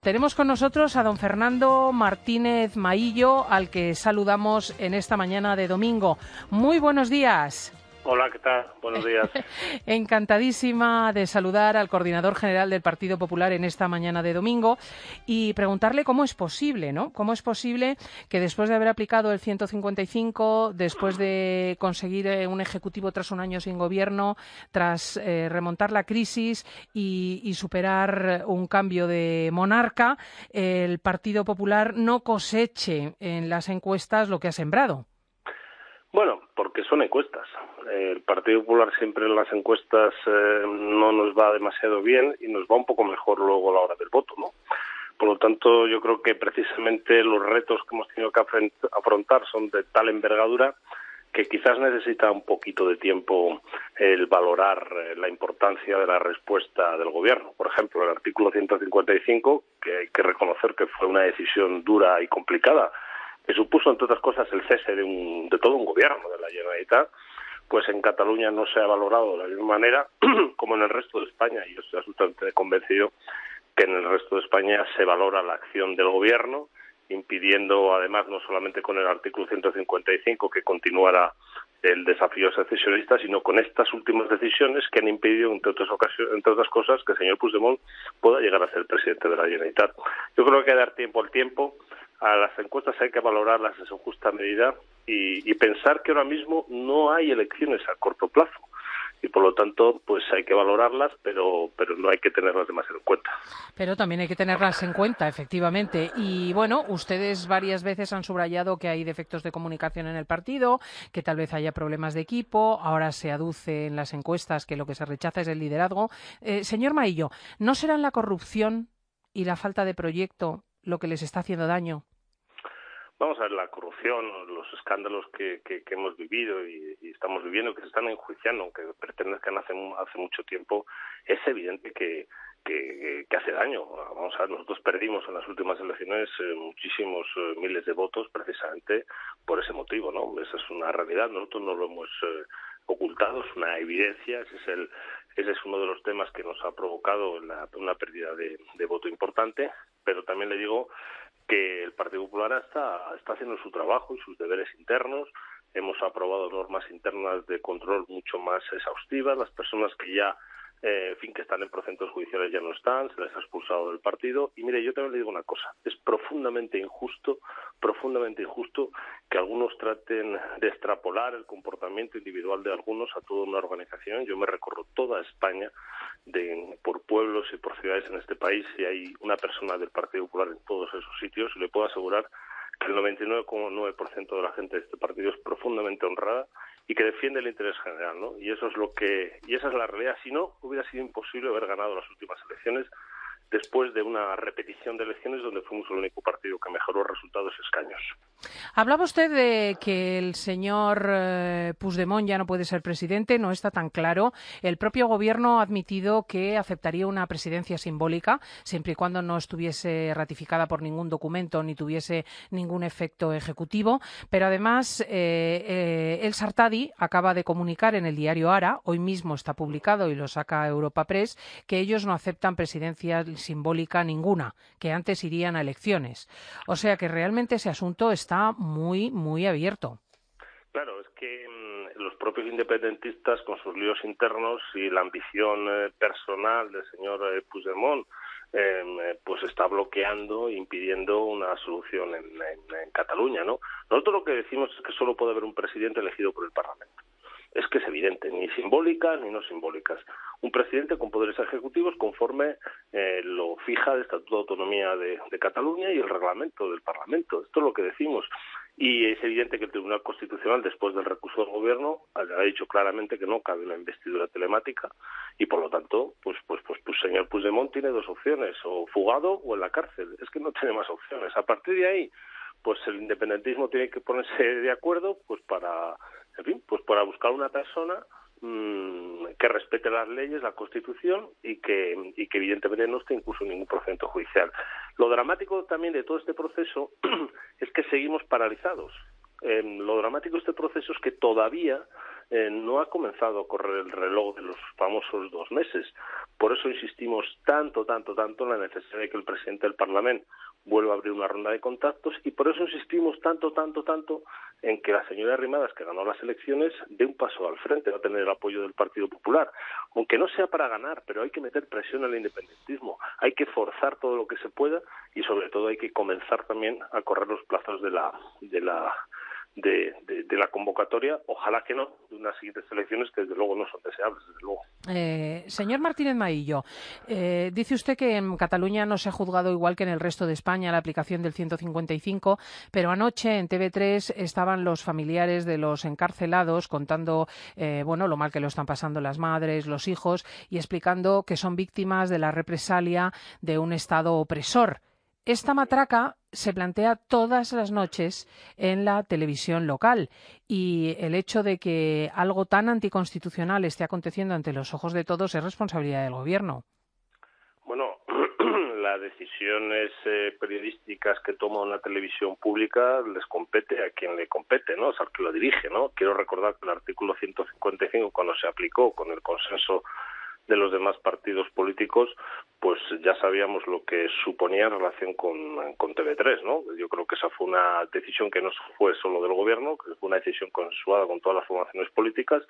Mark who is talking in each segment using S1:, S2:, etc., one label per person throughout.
S1: Tenemos con nosotros a don Fernando Martínez Maillo, al que saludamos en esta mañana de domingo. Muy buenos días.
S2: Hola, ¿qué tal? Buenos días.
S1: Encantadísima de saludar al coordinador general del Partido Popular en esta mañana de domingo y preguntarle cómo es posible, ¿no? ¿Cómo es posible que después de haber aplicado el 155, después de conseguir un ejecutivo tras un año sin gobierno, tras remontar la crisis y superar un cambio de monarca, el Partido Popular no coseche en las encuestas lo que ha sembrado?
S2: Bueno, porque son encuestas. El Partido Popular siempre en las encuestas no nos va demasiado bien y nos va un poco mejor luego a la hora del voto, ¿no? Por lo tanto, yo creo que precisamente los retos que hemos tenido que afrontar son de tal envergadura que quizás necesita un poquito de tiempo el valorar la importancia de la respuesta del Gobierno. Por ejemplo, el artículo 155, que hay que reconocer que fue una decisión dura y complicada, que supuso, entre otras cosas, el cese de todo un gobierno de la Generalitat, pues en Cataluña no se ha valorado de la misma manera como en el resto de España. Y yo estoy absolutamente convencido que en el resto de España se valora la acción del gobierno, impidiendo, además, no solamente con el artículo 155 que continuara el desafío secesionista, sino con estas últimas decisiones que han impedido, entre otras cosas, que el señor Puigdemont pueda llegar a ser presidente de la Generalitat. Yo creo que hay que dar tiempo al tiempo. A las encuestas hay que valorarlas en su justa medida y pensar que ahora mismo no hay elecciones a corto plazo y por lo tanto pues hay que valorarlas, pero no hay que tenerlas demasiado en cuenta.
S1: Pero también hay que tenerlas en cuenta, efectivamente. Y bueno, ustedes varias veces han subrayado que hay defectos de comunicación en el partido, que tal vez haya problemas de equipo. Ahora se aduce en las encuestas que lo que se rechaza es el liderazgo. Señor Maillo, ¿no serán la corrupción y la falta de proyecto lo que les está haciendo daño?
S2: Vamos a ver, la corrupción, los escándalos que hemos vivido y estamos viviendo, que se están enjuiciando, aunque pertenezcan hace mucho tiempo, es evidente que hace daño. Vamos a ver, nosotros perdimos en las últimas elecciones muchísimos miles de votos precisamente por ese motivo, ¿no? Esa es una realidad, nosotros no lo hemos ocultado, es una evidencia, ese es uno de los temas que nos ha provocado una pérdida de voto importante, pero también le digo que el Partido Popular está haciendo su trabajo y sus deberes internos. Hemos aprobado normas internas de control mucho más exhaustivas. Las personas que ya, que están en procesos judiciales ya no están, se les ha expulsado del partido. Y mire, yo también le digo una cosa, es profundamente injusto que algunos traten de extrapolar el comportamiento individual de algunos a toda una organización. Yo me recorro toda España, por pueblos y por ciudades en este país, y hay una persona del Partido Popular en todos esos sitios, y le puedo asegurar que el 99,9% de la gente de este partido es profundamente honrada y que defiende el interés general, ¿no? Y esa es la realidad. Si no, hubiera sido imposible haber ganado las últimas elecciones después de una repetición de elecciones donde fuimos el único partido que mejoró resultados y escaños.
S1: Hablaba usted de que el señor Puigdemont ya no puede ser presidente, no está tan claro. El propio gobierno ha admitido que aceptaría una presidencia simbólica, siempre y cuando no estuviese ratificada por ningún documento ni tuviese ningún efecto ejecutivo. Pero además, el Sartadi acaba de comunicar en el diario Ara, hoy mismo está publicado y lo saca Europa Press, que ellos no aceptan presidencia simbólica ninguna, que antes irían a elecciones. O sea que realmente ese asunto está muy, muy abierto.
S2: Claro, es que los propios independentistas, con sus líos internos y la ambición personal del señor Puigdemont, pues está bloqueando e impidiendo una solución en Cataluña, ¿no? Nosotros lo que decimos es que solo puede haber un presidente elegido por el Parlamento. Es que es evidente, ni simbólicas ni no simbólicas. Un presidente con poderes ejecutivos conforme lo fija el Estatuto de Autonomía de Cataluña y el reglamento del Parlamento. Esto es lo que decimos. Y es evidente que el Tribunal Constitucional, después del recurso del Gobierno, ha dicho claramente que no cabe una investidura telemática y, por lo tanto, pues señor Puigdemont tiene dos opciones, o fugado o en la cárcel. Es que no tiene más opciones. A partir de ahí, pues el independentismo tiene que ponerse de acuerdo para buscar una persona que respete las leyes, la Constitución y que evidentemente no esté incluso en ningún procedimiento judicial. Lo dramático también de todo este proceso es que seguimos paralizados. Lo dramático de este proceso es que todavía no ha comenzado a correr el reloj de los famosos 2 meses, Por eso insistimos tanto en la necesidad de que el presidente del Parlamento vuelva a abrir una ronda de contactos, y por eso insistimos tanto en que la señora Arrimadas, que ganó las elecciones, dé un paso al frente, va a tener el apoyo del Partido Popular, aunque no sea para ganar, pero hay que meter presión al independentismo, hay que forzar todo lo que se pueda, y sobre todo hay que comenzar también a correr los plazos de la convocatoria, ojalá que no, de unas siguientes elecciones que desde luego no son deseables, desde luego.
S1: Señor Martínez Maillo, dice usted que en Cataluña no se ha juzgado igual que en el resto de España la aplicación del 155, pero anoche en TV3 estaban los familiares de los encarcelados contando lo mal que lo están pasando las madres, los hijos, y explicando que son víctimas de la represalia de un Estado opresor. Esta matraca se plantea todas las noches en la televisión local, y el hecho de que algo tan anticonstitucional esté aconteciendo ante los ojos de todos es responsabilidad del Gobierno.
S2: Bueno, las decisiones periodísticas que toma una televisión pública les compete a quien le compete, ¿no? O sea, al que lo dirige, ¿no? Quiero recordar que el artículo 155, cuando se aplicó con el consenso de los demás partidos políticos, pues ya sabíamos lo que suponía en relación con TV3, ¿no? Yo creo que esa fue una decisión que no fue solo del Gobierno, que fue una decisión consensuada con todas las formaciones políticas.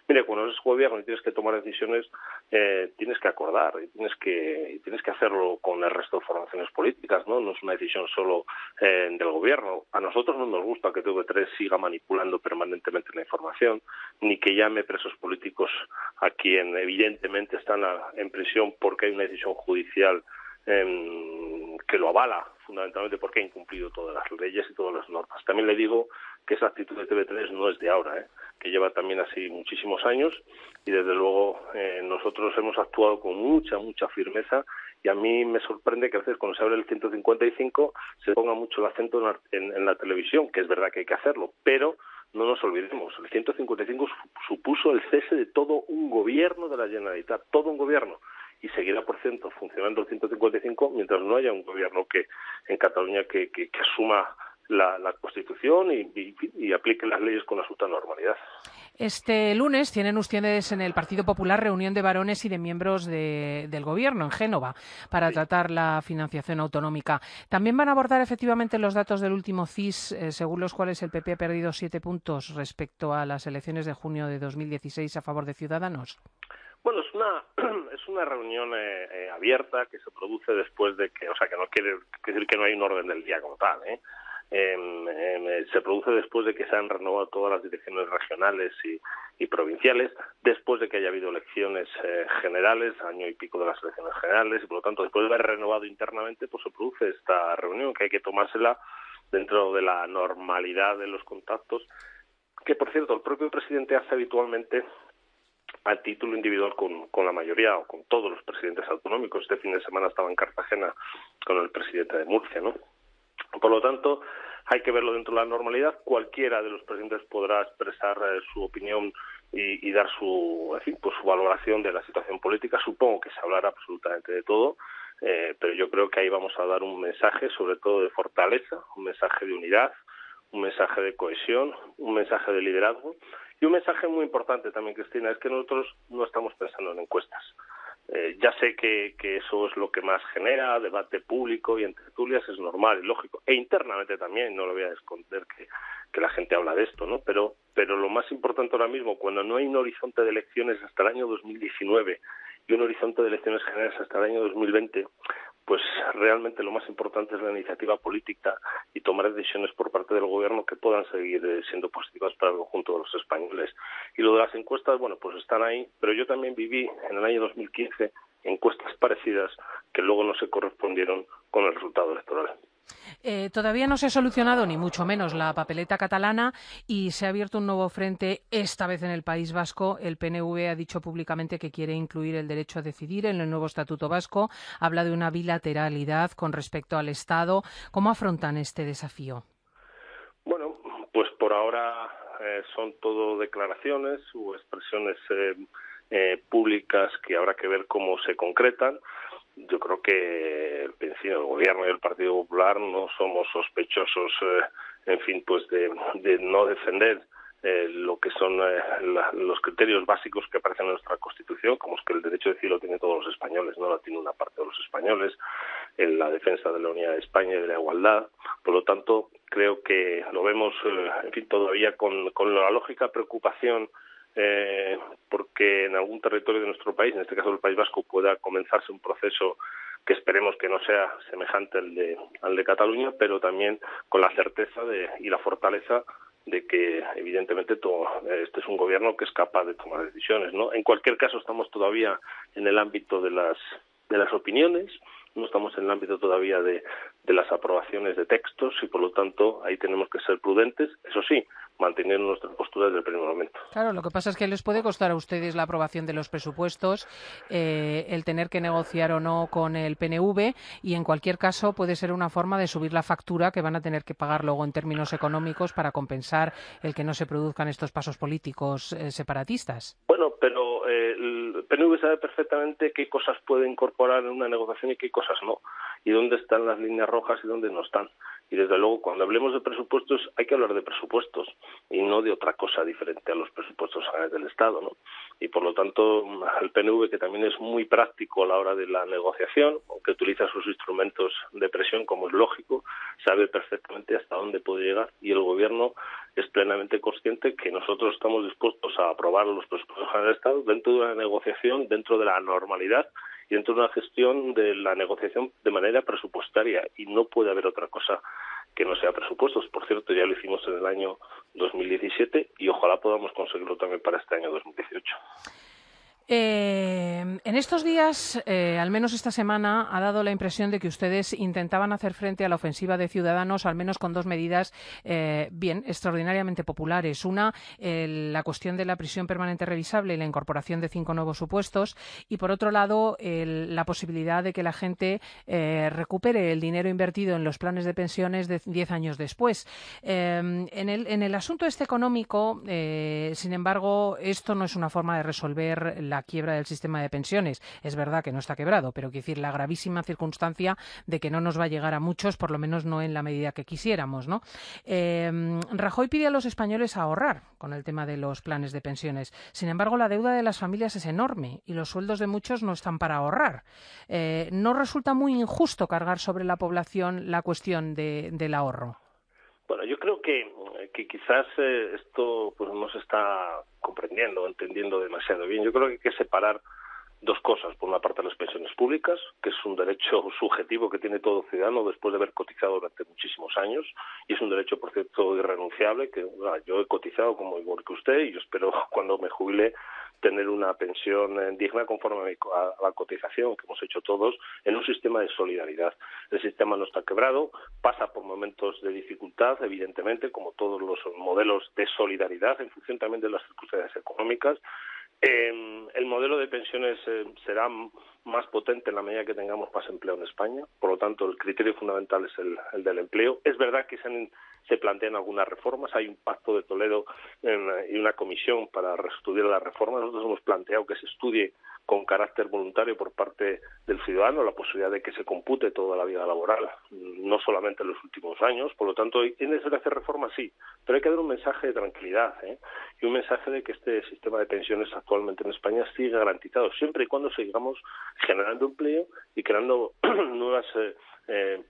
S2: Mire, cuando eres Gobierno y tienes que tomar decisiones, tienes que acordar y tienes que hacerlo con el resto de formaciones políticas, ¿no? No es una decisión solo del Gobierno. A nosotros no nos gusta que TV3 siga manipulando permanentemente la información, ni que llame presos políticos a quien evidentemente están en prisión porque hay una decisión judicial que lo avala, fundamentalmente porque ha incumplido todas las leyes y todas las normas. También le digo que esa actitud de TV3 no es de ahora, que lleva también así muchísimos años, y desde luego nosotros hemos actuado con mucha firmeza, y a mí me sorprende que a veces cuando se abre el 155 se ponga mucho el acento en la televisión, que es verdad que hay que hacerlo, pero no nos olvidemos, el 155 supuso el cese de todo un gobierno de la Generalitat, todo un gobierno, y seguirá, por cierto, funcionando el 155 mientras no haya un gobierno en Cataluña que asuma la Constitución y aplique las leyes con absoluta normalidad.
S1: Este lunes tienen ustedes en el Partido Popular reunión de varones y de miembros del Gobierno en Génova para tratar la financiación autonómica. También van a abordar efectivamente los datos del último CIS, según los cuales el PP ha perdido 7 puntos respecto a las elecciones de junio de 2016 a favor de Ciudadanos.
S2: Bueno, es una reunión abierta que se produce después de que, o sea, que no quiere decir que no hay un orden del día como tal, se produce después de que se han renovado todas las direcciones regionales y provinciales, después de que haya habido elecciones generales, año y pico de las elecciones generales, y por lo tanto después de haber renovado internamente, pues se produce esta reunión que hay que tomársela dentro de la normalidad de los contactos, que por cierto el propio presidente hace habitualmente a título individual con la mayoría o con todos los presidentes autonómicos. Este fin de semana estaba en Cartagena con el presidente de Murcia, ¿no? Por lo tanto, hay que verlo dentro de la normalidad. Cualquiera de los presidentes podrá expresar su opinión y dar su valoración de la situación política. Supongo que se hablará absolutamente de todo, pero yo creo que ahí vamos a dar un mensaje, sobre todo de fortaleza, un mensaje de unidad, un mensaje de cohesión, un mensaje de liderazgo y un mensaje muy importante también, Cristina, es que nosotros no estamos pensando en encuestas. Ya sé que eso es lo que más genera debate público y en tertulias, es normal y lógico, e internamente también, no lo voy a esconder que la gente habla de esto, ¿no? Pero lo más importante ahora mismo, cuando no hay un horizonte de elecciones hasta el año 2019 y un horizonte de elecciones generales hasta el año 2020, pues realmente lo más importante es la iniciativa política y tomar decisiones por parte del Gobierno que puedan seguir siendo positivas para el conjunto de los españoles. Y lo de las encuestas, bueno, pues están ahí, pero yo también viví en el año 2015 encuestas parecidas que luego no se correspondieron con el resultado electoral.
S1: Todavía no se ha solucionado ni mucho menos la papeleta catalana y se ha abierto un nuevo frente, esta vez en el País Vasco. El PNV ha dicho públicamente que quiere incluir el derecho a decidir en el nuevo Estatuto Vasco. Habla de una bilateralidad con respecto al Estado. ¿Cómo afrontan este desafío?
S2: Bueno, pues por ahora son todo declaraciones o expresiones públicas que habrá que ver cómo se concretan. Yo creo que el Gobierno y el Partido Popular no somos sospechosos, de no defender lo que son los criterios básicos que aparecen en nuestra Constitución, como es que el derecho de decir lo tienen todos los españoles, no lo tiene una parte de los españoles, en la defensa de la unidad de España y de la igualdad. Por lo tanto, creo que lo vemos, en fin, todavía con la lógica preocupación porque en algún territorio de nuestro país, en este caso el País Vasco, pueda comenzarse un proceso que esperemos que no sea semejante al de Cataluña, pero también con la certeza y la fortaleza de que evidentemente este es un gobierno que es capaz de tomar decisiones, ¿no? En cualquier caso, estamos todavía en el ámbito de las opiniones, no estamos en el ámbito todavía de las aprobaciones de textos y por lo tanto ahí tenemos que ser prudentes, eso sí, mantener nuestra postura desde el primer momento.
S1: Claro, lo que pasa es que les puede costar a ustedes la aprobación de los presupuestos, el tener que negociar o no con el PNV y en cualquier caso puede ser una forma de subir la factura que van a tener que pagar luego en términos económicos para compensar el que no se produzcan estos pasos políticos separatistas.
S2: Bueno, pero el PNV sabe perfectamente qué cosas puede incorporar en una negociación y qué cosas no, y dónde están las líneas rojas y dónde no están. Y desde luego, cuando hablemos de presupuestos, hay que hablar de presupuestos y no de otra cosa diferente a los presupuestos generales del Estado, ¿no? Y por lo tanto, el PNV, que también es muy práctico a la hora de la negociación, aunque utiliza sus instrumentos de presión, como es lógico, sabe perfectamente hasta dónde puede llegar y el Gobierno es plenamente consciente que nosotros estamos dispuestos a aprobar los presupuestos generales del Estado dentro de una negociación, dentro de la normalidad y dentro de una gestión de la negociación de manera presupuestaria, y no puede haber otra cosa que no sea presupuestos. Por cierto, ya lo hicimos en el año 2017 y ojalá podamos conseguirlo también para este año 2018.
S1: En estos días, al menos esta semana, ha dado la impresión de que ustedes intentaban hacer frente a la ofensiva de Ciudadanos, al menos con dos medidas extraordinariamente populares. Una, la cuestión de la prisión permanente revisable y la incorporación de 5 nuevos supuestos. Y, por otro lado, la posibilidad de que la gente recupere el dinero invertido en los planes de pensiones de 10 años después. En el asunto económico, sin embargo, esto no es una forma de resolver la quiebra del sistema de pensiones. Es verdad que no está quebrado, pero quiero decir la gravísima circunstancia de que no nos va a llegar a muchos, por lo menos no en la medida que quisiéramos, ¿no? Rajoy pide a los españoles ahorrar con el tema de los planes de pensiones. Sin embargo, la deuda de las familias es enorme y los sueldos de muchos no están para ahorrar. ¿No resulta muy injusto cargar sobre la población la cuestión del ahorro?
S2: Bueno, yo creo que quizás esto pues no se está comprendiendo, entendiendo demasiado bien. Yo creo que hay que separar dos cosas. Por una parte, las pensiones públicas, que es un derecho subjetivo que tiene todo ciudadano después de haber cotizado durante muchísimos años, y es un derecho, por cierto, irrenunciable, que yo he cotizado como igual que usted, y yo espero cuando me jubile tener una pensión digna conforme a la cotización que hemos hecho todos en un sistema de solidaridad. El sistema no está quebrado, pasa por momentos de dificultad, evidentemente, como todos los modelos de solidaridad, en función también de las circunstancias económicas. El modelo de pensiones será más potente en la medida que tengamos más empleo en España. Por lo tanto, el criterio fundamental es el del empleo. Es verdad que se plantean algunas reformas. Hay un pacto de Toledo y una comisión para reestudiar las reformas. Nosotros hemos planteado que se estudie con carácter voluntario por parte del ciudadano la posibilidad de que se compute toda la vida laboral, no solamente en los últimos años. Por lo tanto, ¿es necesario hacer reformas? Sí, pero hay que dar un mensaje de tranquilidad y un mensaje de que este sistema de pensiones actualmente en España sigue garantizado, siempre y cuando sigamos generando empleo y creando nuevas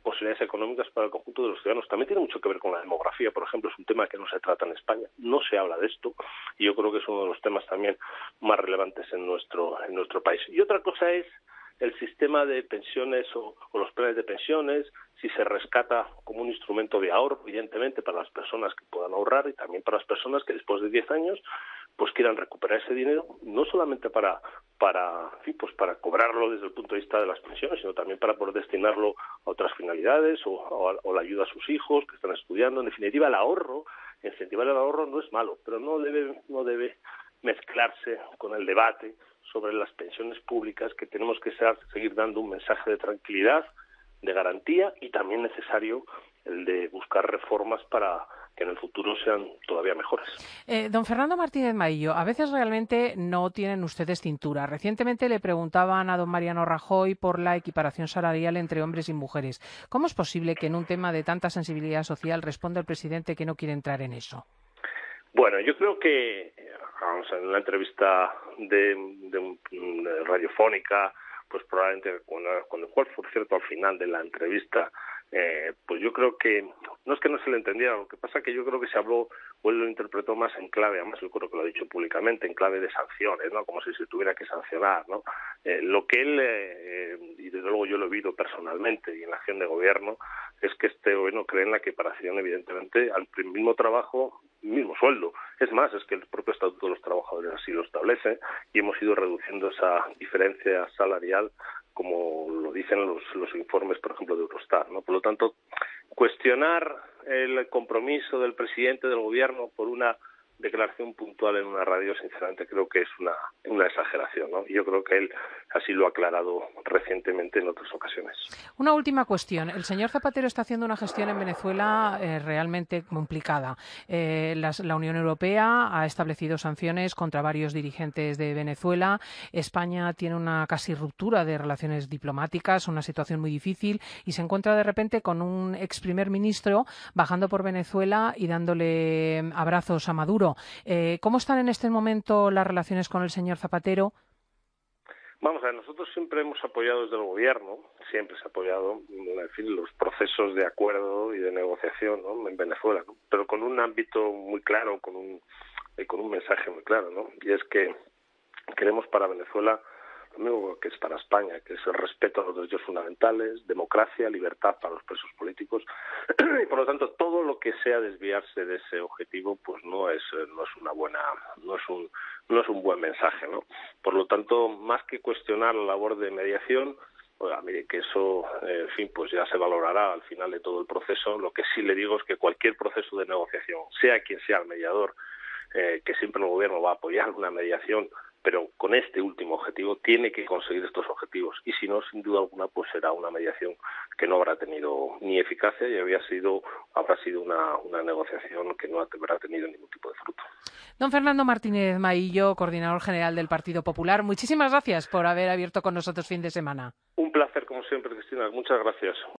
S2: posibilidades económicas para el conjunto de los ciudadanos. También tiene mucho que ver con la demografía, por ejemplo, es un tema que no se trata en España, no se habla de esto, y yo creo que es uno de los temas también más relevantes en nuestro país. Y otra cosa es el sistema de pensiones o los planes de pensiones, si se rescata como un instrumento de ahorro, evidentemente, para las personas que puedan ahorrar y también para las personas que después de 10 años pues quieran recuperar ese dinero, no solamente para cobrarlo desde el punto de vista de las pensiones, sino también para poder destinarlo a otras finalidades o la ayuda a sus hijos que están estudiando. En definitiva, el ahorro, incentivar el ahorro no es malo, pero no debe mezclarse con el debate sobre las pensiones públicas, que tenemos que seguir dando un mensaje de tranquilidad, de garantía, y también necesario el de buscar reformas para que en el futuro sean todavía mejores.
S1: Don Fernando Martínez Maillo, a veces realmente no tienen ustedes cintura. Recientemente le preguntaban a don Mariano Rajoy por la equiparación salarial entre hombres y mujeres. ¿Cómo es posible que en un tema de tanta sensibilidad social responda el presidente que no quiere entrar en eso?
S2: Bueno, yo creo que, vamos, en una entrevista radiofónica, pues probablemente cuando fue, por cierto, al final de la entrevista, pues yo creo que no es que no se le entendiera, lo que pasa es que yo creo que se habló o él lo interpretó más en clave, además yo creo que lo ha dicho públicamente, en clave de sanciones, ¿no? Como si se tuviera que sancionar, ¿no? Lo que él, y desde luego yo lo he visto personalmente y en la acción de gobierno, es que este gobierno cree en la equiparación, evidentemente, al mismo trabajo, mismo sueldo. Es más, es que el propio Estatuto de los Trabajadores así lo establece y hemos ido reduciendo esa diferencia salarial como lo dicen los informes, por ejemplo, de Eurostat, ¿no? Por lo tanto, cuestionar el compromiso del presidente del gobierno por una declaración puntual en una radio, sinceramente creo que es una exageración, ¿no? Y yo creo que él así lo ha aclarado recientemente en otras ocasiones.
S1: Una última cuestión. El señor Zapatero está haciendo una gestión en Venezuela realmente complicada. La Unión Europea ha establecido sanciones contra varios dirigentes de Venezuela. España tiene una casi ruptura de relaciones diplomáticas, una situación muy difícil, y se encuentra de repente con un ex primer ministro bajando por Venezuela y dándole abrazos a Maduro. ¿Cómo están en este momento las relaciones con el señor Zapatero?
S2: Vamos a ver, nosotros siempre hemos apoyado desde el gobierno, siempre se ha apoyado, en fin, los procesos de acuerdo y de negociación, ¿no? En Venezuela, ¿no? Pero con un ámbito muy claro, con un mensaje muy claro, ¿no? Y es que queremos para Venezuela lo mismo que es para España, que es el respeto a los derechos fundamentales, democracia, libertad para los presos políticos, y por lo tanto todo lo que sea desviarse de ese objetivo, pues no es un buen mensaje, ¿no? Por lo tanto, más que cuestionar la labor de mediación, oiga, mire, que eso, en fin, pues ya se valorará al final de todo el proceso. Lo que sí le digo es que cualquier proceso de negociación, sea quien sea el mediador, que siempre el gobierno va a apoyar una mediación, pero con este último objetivo tiene que conseguir estos objetivos, y si no, sin duda alguna, pues será una mediación que no habrá tenido ni eficacia y habrá sido una negociación que no habrá tenido ningún tipo de fruto.
S1: Don Fernando Martínez Maillo, coordinador general del Partido Popular, muchísimas gracias por haber abierto con nosotros fin de semana.
S2: Un placer, como siempre, Cristina. Muchas gracias.